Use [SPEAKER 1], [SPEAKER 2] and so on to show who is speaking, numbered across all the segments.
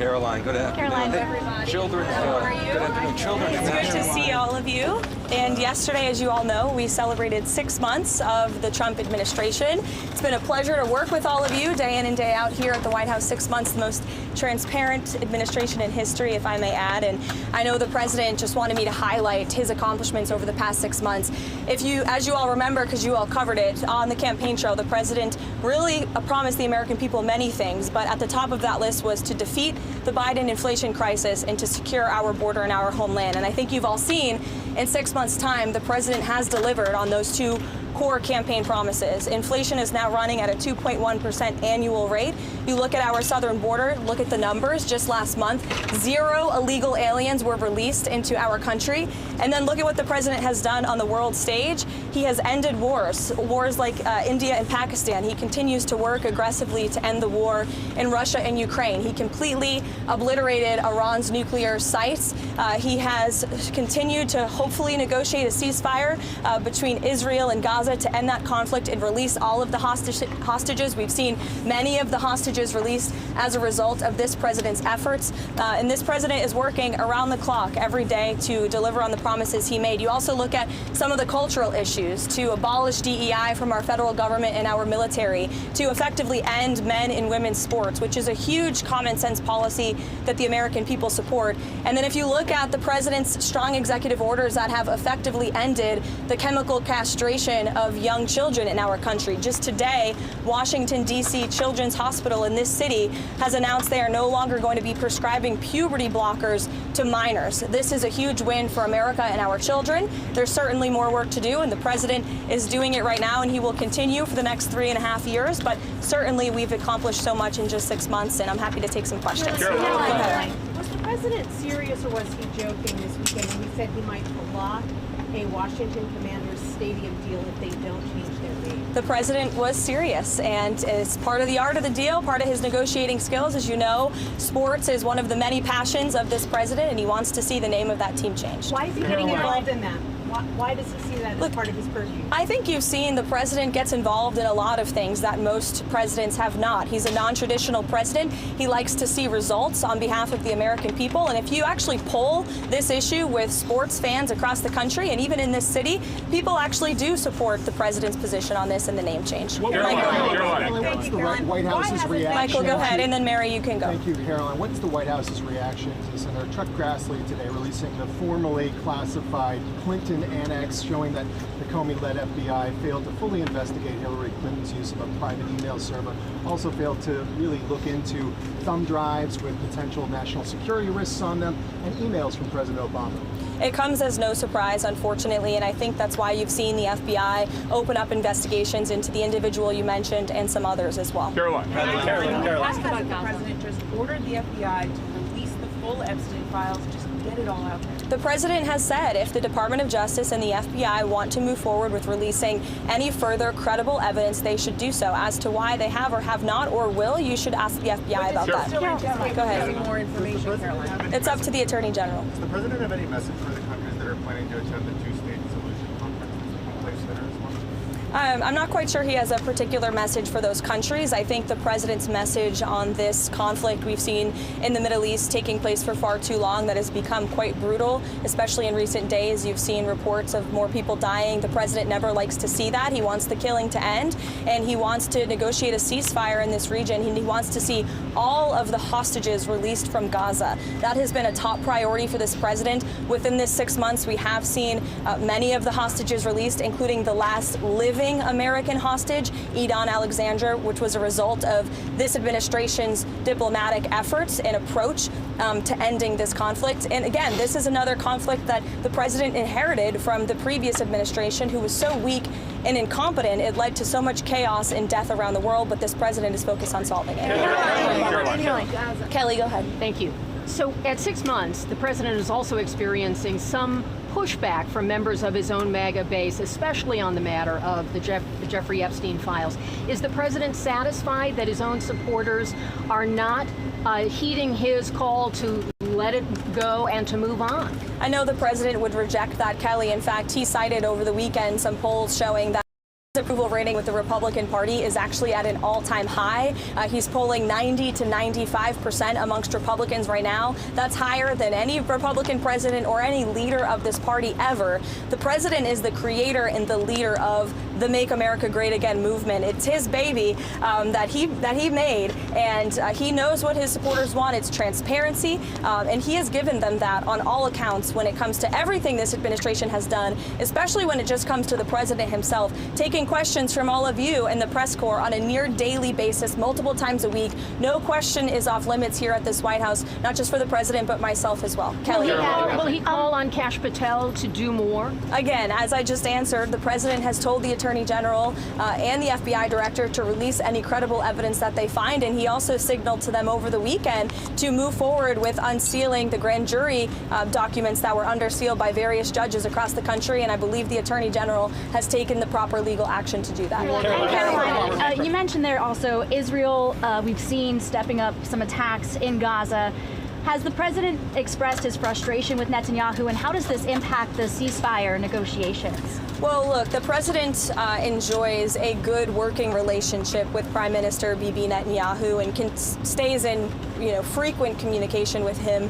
[SPEAKER 1] Caroline, good afternoon.
[SPEAKER 2] Caroline, everybody.
[SPEAKER 1] Children, good afternoon. Children.
[SPEAKER 2] It's good to see all of you. And yesterday, as you all know, we celebrated 6 months of the Trump administration. It's been a pleasure to work with all of you day in and day out here at the White House. 6 months, the most transparent administration in history, if I may add. And I know the president just wanted me to highlight his accomplishments over the past 6 months. As you all remember, because you all covered it on the campaign trail, the president really promised the American people many things, but at the top of that list was to defeat the Biden inflation crisis and to secure our border and our homeland. And I think you've all seen in 6 months' time, the president has delivered on those two core campaign promises. Inflation is now running at a 2.1% annual rate. You look at our southern border, look at the numbers. Just last month, 0 illegal aliens were released into our country. And then look at what the president has done on the world stage. He has ended wars like India and Pakistan. He continues to work aggressively to end the war in Russia and Ukraine. He completely obliterated Iran's nuclear sites. He has continued to hopefully negotiate a ceasefire between Israel and Gaza to end that conflict and release all of the hostages. We've seen many of the hostages released as a result of this president's efforts. And this president is working around the clock every day to deliver on the promises he made. You also look at some of the cultural issues, to abolish DEI from our federal government and our military, to effectively end men and women's sports, which is a huge common sense policy that the American people support. And then if you look at the president's strong executive orders that have effectively ended the chemical castration of young children in our country. Just today, Washington, D.C. Children's Hospital in this city has announced they are no longer going to be prescribing puberty blockers to minors. This is a huge win for America and our children. There's certainly more work to do, and the president is doing it right now, and he will continue for the next 3.5 years. But certainly we've accomplished so much in just 6 months, and I'm happy to take some questions.
[SPEAKER 3] Go ahead. Was the president serious, or was he joking this weekend when he said he might block a Washington Commanders stadium deal if they don't change their name?
[SPEAKER 2] The president was serious, and it's part of the art of the deal, part of his negotiating skills. As you know, sports is one of the many passions of this president, and he wants to see the name of that team changed.
[SPEAKER 3] Why is he getting involved in that? Why does he see that as part of his purview?
[SPEAKER 2] I think you've seen the president gets involved in a lot of things that most presidents have not. He's a non-traditional president. He likes to see results on behalf of the American people. And if you actually poll this issue with sports fans across the country and even in this city, people actually do support the president's position on this and the name change.
[SPEAKER 4] What's the White House's reaction?
[SPEAKER 2] Michael, go ahead, and then Mary, you can go.
[SPEAKER 4] Thank you, Caroline. What's the White House's reaction to Senator Chuck Grassley today releasing the formerly classified Clinton annex showing that the Comey-led FBI failed to fully investigate Hillary Clinton's use of a private email server, also failed to really look into thumb drives with potential national security risks on them, and emails from President Obama?
[SPEAKER 2] It comes as no surprise, unfortunately, and I think that's why you've seen the FBI open up investigations into the individual you mentioned and some others as well.
[SPEAKER 5] Caroline.
[SPEAKER 3] Has the president just ordered the FBI to release the full Epstein files, just get it all out there?
[SPEAKER 2] The president has said if the Department of Justice and the FBI want to move forward with releasing any further credible evidence, they should do so. As to why they have or have not or will, you should ask the FBI about that. Go ahead.
[SPEAKER 3] More information, Caroline.
[SPEAKER 2] It's up to the Attorney General.
[SPEAKER 5] Does the president have any message for the countries that are planning to attend the two-state solution conference that's taking place there as well?
[SPEAKER 2] I'm not quite sure he has a particular message for those countries. I think the president's message on this conflict we've seen in the Middle East taking place for far too long that has become quite brutal, especially in recent days. You've seen reports of more people dying. The president never likes to see that. He wants the killing to end, and he wants to negotiate a ceasefire in this region. He wants to see all of the hostages released from Gaza. That has been a top priority for this president. Within this 6 months, we have seen many of the hostages released, including the last living American hostage, Edon Alexander, which was a result of this administration's diplomatic efforts and approach to ending this conflict. And again, this is another conflict that the president inherited from the previous administration, who was so weak and incompetent, it led to so much chaos and death around the world, but this president is focused on solving it. Kelly, go ahead.
[SPEAKER 6] Thank you. So at 6 months, the president is also experiencing some pushback from members of his own MAGA base, especially on the matter of the Jeffrey Epstein files. Is the president satisfied that his own supporters are not heeding his call to let it go and to move on?
[SPEAKER 2] I know the president would reject that, Kelly. In fact, he cited over the weekend some polls showing that approval rating with the Republican Party is actually at an all-time high. He's polling 90 to 95% amongst Republicans right now. That's higher than any Republican president or any leader of this party ever. The president is the creator and the leader of the Make America Great Again movement. It's his baby that he made, and he knows what his supporters want. It's transparency, and he has given them that on all accounts when it comes to everything this administration has done, especially when it just comes to the president himself, taking questions from all of you in the press corps on a near daily basis, multiple times a week. No question is off limits here at this White House, not just for the president, but myself as well. Kelly.
[SPEAKER 6] Will he call on Kash Patel to do more?
[SPEAKER 2] Again, as I just answered, the president has told the Attorney General and the FBI director to release any credible evidence that they find, and he also signaled to them over the weekend to move forward with unsealing the grand jury documents that were under seal by various judges across the country, and I believe the Attorney General has taken the proper legal action to do that.
[SPEAKER 7] Karoline, you mentioned there also Israel, we've seen stepping up some attacks in Gaza. Has the president expressed his frustration with Netanyahu, and how does this impact the ceasefire negotiations?
[SPEAKER 2] Well, look, the president enjoys a good working relationship with Prime Minister Bibi Netanyahu and stays in frequent communication with him.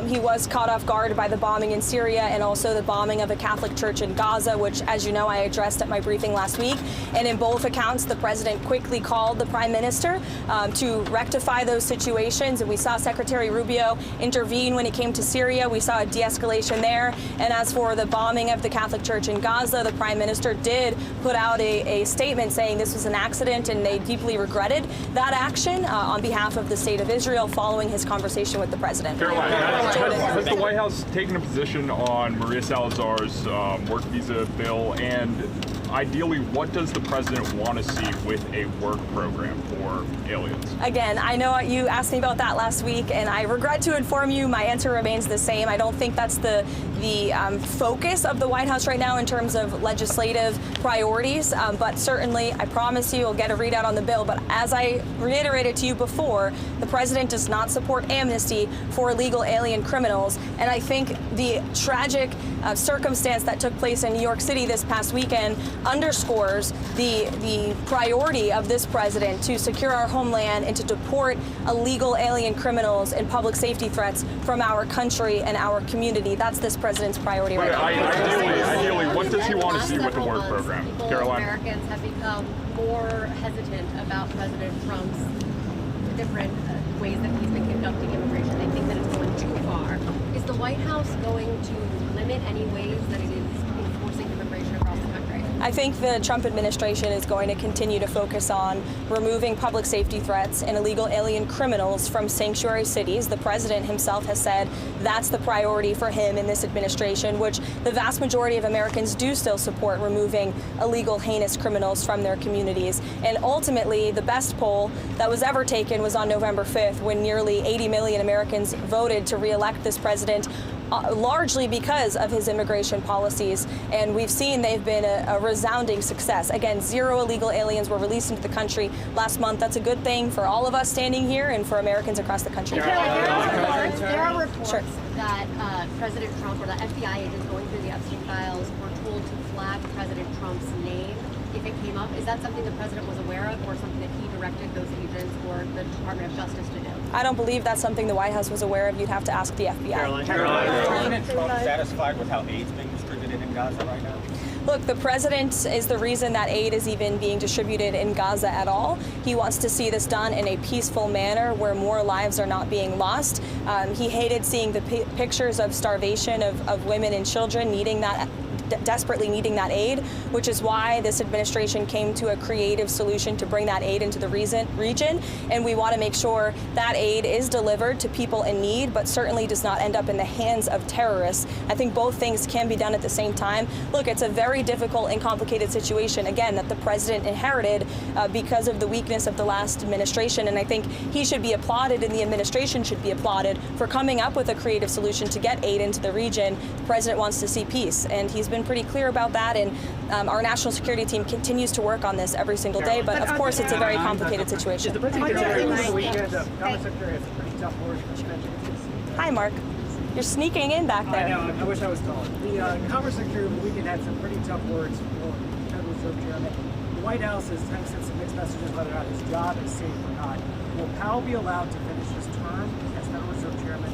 [SPEAKER 2] He was caught off guard by the bombing in Syria and also the bombing of a Catholic church in Gaza, which, as you know, I addressed at my briefing last week. And in both accounts, the president quickly called the prime minister to rectify those situations. And we saw Secretary Rubio intervene when it came to Syria. We saw a de-escalation there. And as for the bombing of the Catholic church in Gaza, the prime minister did put out a statement saying this was an accident and they deeply regretted that action on behalf of the state of Israel, following his conversation with the president.
[SPEAKER 8] Caroline, has the White House taken a position on Maria Salazar's work visa bill? And ideally, what does the president want to see with a work program for aliens?
[SPEAKER 2] Again, I know you asked me about that last week, and I regret to inform you my answer remains the same. I don't think that's the focus of the White House right now in terms of legislative priorities, but certainly I promise you we'll get a readout on the bill. But as I reiterated to you before, the president does not support amnesty for illegal alien criminals, and I think the tragic circumstance that took place in New York City this past weekend underscores the priority of this president to secure our homeland and to deport illegal alien criminals and public safety threats from our country and our community. That's this president's priority right now.
[SPEAKER 8] Ideally, what does he want to see with the work program? Caroline?
[SPEAKER 9] Americans have become more hesitant about President Trump's different ways that he's been conducting immigration. They think that it's going too far. Is the White House going to limit any ways that it is enforcing immigration across the country?
[SPEAKER 2] I think the Trump administration is going to continue to focus on removing public safety threats and illegal alien criminals from sanctuary cities. The president himself has said that's the priority for him in this administration, which the vast majority of Americans do still support, removing illegal, heinous criminals from their communities. And ultimately, the best poll that was ever taken was on November 5th, when nearly 80 million Americans voted to re-elect this president, largely because of his immigration policies. And we've seen they've been a resounding success. Again, 0 illegal aliens were released into the country last month. That's a good thing for all of us standing here and for Americans across the country.
[SPEAKER 9] There are reports that President Trump or the FBI agents going through the Epstein files were told to flag President Trump's name if it came up. Is that something the president was aware of, or something that he directed those agents or the Department of Justice to do?
[SPEAKER 2] I don't believe that's something the White House was aware of. You'd have to ask the FBI.
[SPEAKER 10] Caroline, is President Trump satisfied with how aid's being distributed in Gaza right now?
[SPEAKER 2] Look, the president is the reason that aid is even being distributed in Gaza at all. He wants to see this done in a peaceful manner where more lives are not being lost. He hated seeing the pictures of starvation of women and children desperately needing that aid, which is why this administration came to a creative solution to bring that aid into the region. And we want to make sure that aid is delivered to people in need, but certainly does not end up in the hands of terrorists. I think both things can be done at the same time. Look, it's a very difficult and complicated situation, again, that the president inherited because of the weakness of the last administration. And I think he should be applauded, and the administration should be applauded for coming up with a creative solution to get aid into the region. The president wants to see peace, and he's been pretty clear about that, and our national security team continues to work on this every single day, but of course it's a very complicated situation. Hi, Mark. You're sneaking in back there.
[SPEAKER 11] I know, I wish I was taller. The Commerce Secretary over the weekend had some pretty tough words for Federal Reserve Chairman White House has kind of sent some mixed messages whether or not his job is safe or not. Will Powell be allowed to finish his term as Federal Reserve Chairman?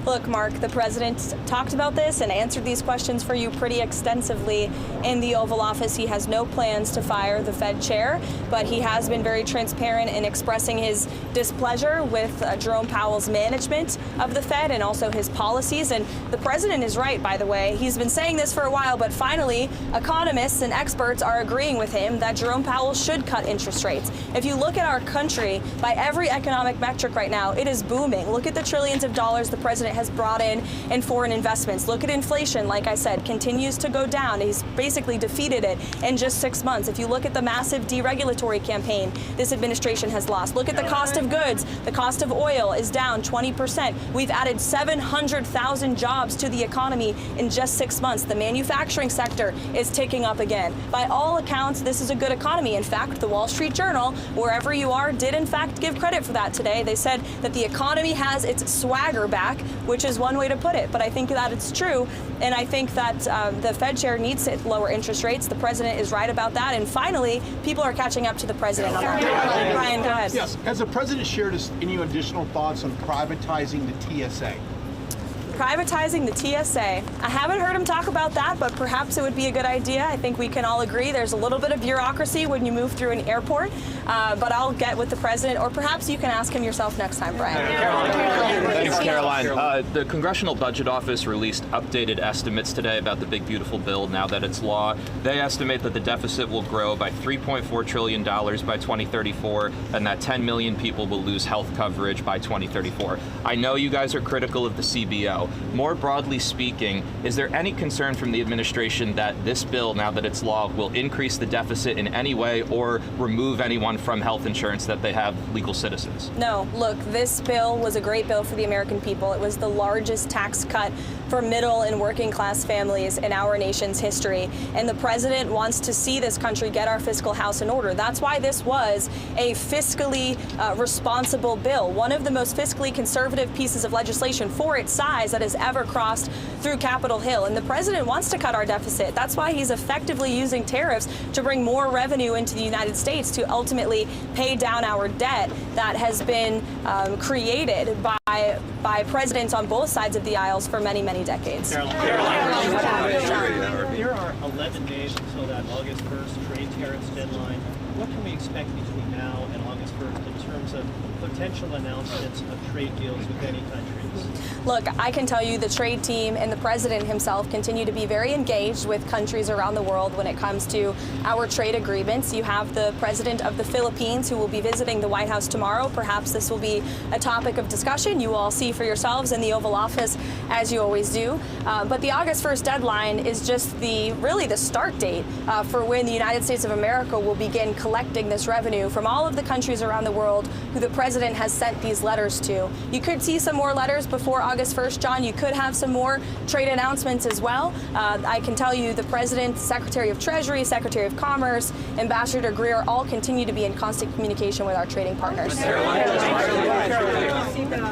[SPEAKER 2] Look, Mark, the president talked about this and answered these questions for you pretty extensively in the Oval Office. He has no plans to fire the Fed chair, but he has been very transparent in expressing his displeasure with Jerome Powell's management of the Fed and also his policies. And the president is right, by the way. He's been saying this for a while, but finally, economists and experts are agreeing with him that Jerome Powell should cut interest rates. If you look at our country, by every economic metric right now, it is booming. Look at the trillions of dollars the president has brought in foreign investments. Look at inflation, like I said, continues to go down. He's basically defeated it in just 6 months. If you look at the massive deregulatory campaign this administration has lost, look at the cost of goods. The cost of oil is down 20%. We've added 700,000 jobs to the economy in just 6 months. The manufacturing sector is ticking up again. By all accounts, this is a good economy. In fact, the Wall Street Journal, wherever you are, did in fact give credit for that today. They said that the economy has its swagger back, which is one way to put it. But I think that it's true. And I think that the Fed chair needs to lower interest rates. The president is right about that. And finally, people are catching up to the president on that. Brian, go ahead.
[SPEAKER 12] Yes. Has the president shared any additional thoughts on privatizing the TSA?
[SPEAKER 2] Privatizing the TSA. I haven't heard him talk about that, but perhaps it would be a good idea. I think we can all agree there's a little bit of bureaucracy when you move through an airport, but I'll get with the president, or perhaps you can ask him yourself next time, Brian.
[SPEAKER 13] Thanks, Caroline. The Congressional Budget Office released updated estimates today about the big, beautiful bill now that it's law. They estimate that the deficit will grow by $3.4 trillion by 2034, and that 10 million people will lose health coverage by 2034. I know you guys are critical of the CBO. More broadly speaking, is there any concern from the administration that this bill, now that it's law, will increase the deficit in any way or remove anyone from health insurance that they have legal citizens?
[SPEAKER 2] No. Look, this bill was a great bill for the American people. It was the largest tax cut for middle and working class families in our nation's history. And the president wants to see this country get our fiscal house in order. That's why this was a fiscally responsible bill, one of the most fiscally conservative pieces of legislation for its size that has ever crossed through Capitol Hill. And the president wants to cut our deficit. That's why he's effectively using tariffs to bring more revenue into the United States to ultimately pay down our debt that has been created by presidents on both sides of the aisles for many, many decades.
[SPEAKER 14] There are 11 days until that August 1st trade tariffs deadline. What can we expect between now and August 1st in terms of potential announcements of trade deals with any countries?
[SPEAKER 2] Look, I can tell you the trade team and the president himself continue to be very engaged with countries around the world when it comes to our trade agreements. You have the president of the Philippines who will be visiting the White House tomorrow. Perhaps this will be a topic of discussion. You will all see for yourselves in the Oval Office, as you always do. But the August 1st deadline is just really the start date for when the United States of America will begin collecting this revenue from all of the countries around the world who the president has sent these letters to. You could see some more letters before August 1st, John. You could have some more trade announcements as well. I can tell you the President, Secretary of Treasury, Secretary of Commerce, Ambassador Greer all continue to be in constant communication with our trading partners.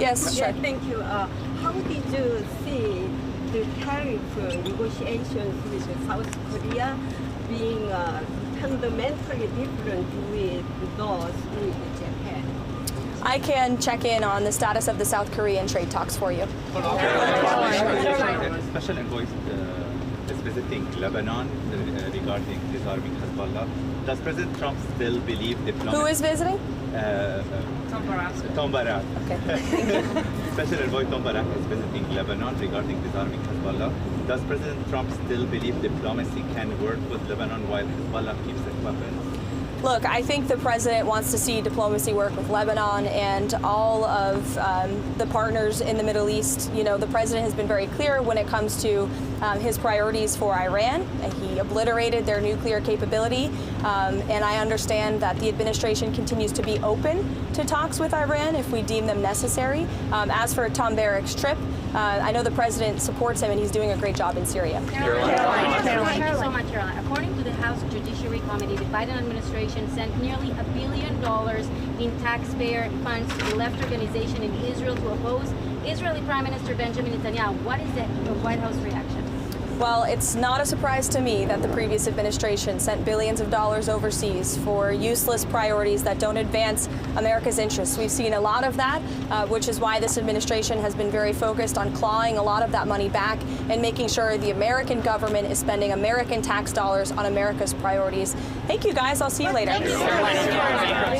[SPEAKER 2] Yes, sure.
[SPEAKER 15] Thank you. How did you see the tariff negotiations with South Korea being fundamentally different with those in Japan?
[SPEAKER 2] I can check in on the status of the South Korean trade talks for you.
[SPEAKER 16] Special envoy is visiting Lebanon regarding disarming Hezbollah. Does President Trump still believe diplomacy?
[SPEAKER 2] Who is visiting?
[SPEAKER 16] Tom Barak.
[SPEAKER 2] Okay.
[SPEAKER 16] Special envoy Tom Barak is visiting Lebanon regarding disarming Hezbollah. Does President Trump still believe diplomacy can work with Lebanon while Hezbollah keeps its weapons?
[SPEAKER 2] Look, I think the president wants to see diplomacy work with Lebanon and all of the partners in the Middle East. You know, the president has been very clear when it comes to his priorities for Iran. He obliterated their nuclear capability, and I understand that the administration continues to be open to talks with Iran if we deem them necessary. As for Tom Barak's trip, I know the president supports him and he's doing a great job in Syria.
[SPEAKER 17] Caroline. Thank you so much, Caroline. According to the House Judiciary Committee, the Biden administration sent nearly $1 billion in taxpayer funds to the left organization in Israel to oppose Israeli Prime Minister Benjamin Netanyahu. What is the White House reaction?
[SPEAKER 2] Well, it's not a surprise to me that the previous administration sent billions of dollars overseas for useless priorities that don't advance America's interests. We've seen a lot of that, which is why this administration has been very focused on clawing a lot of that money back and making sure the American government is spending American tax dollars on America's priorities. Thank you, guys. I'll see you later.
[SPEAKER 3] Thank you.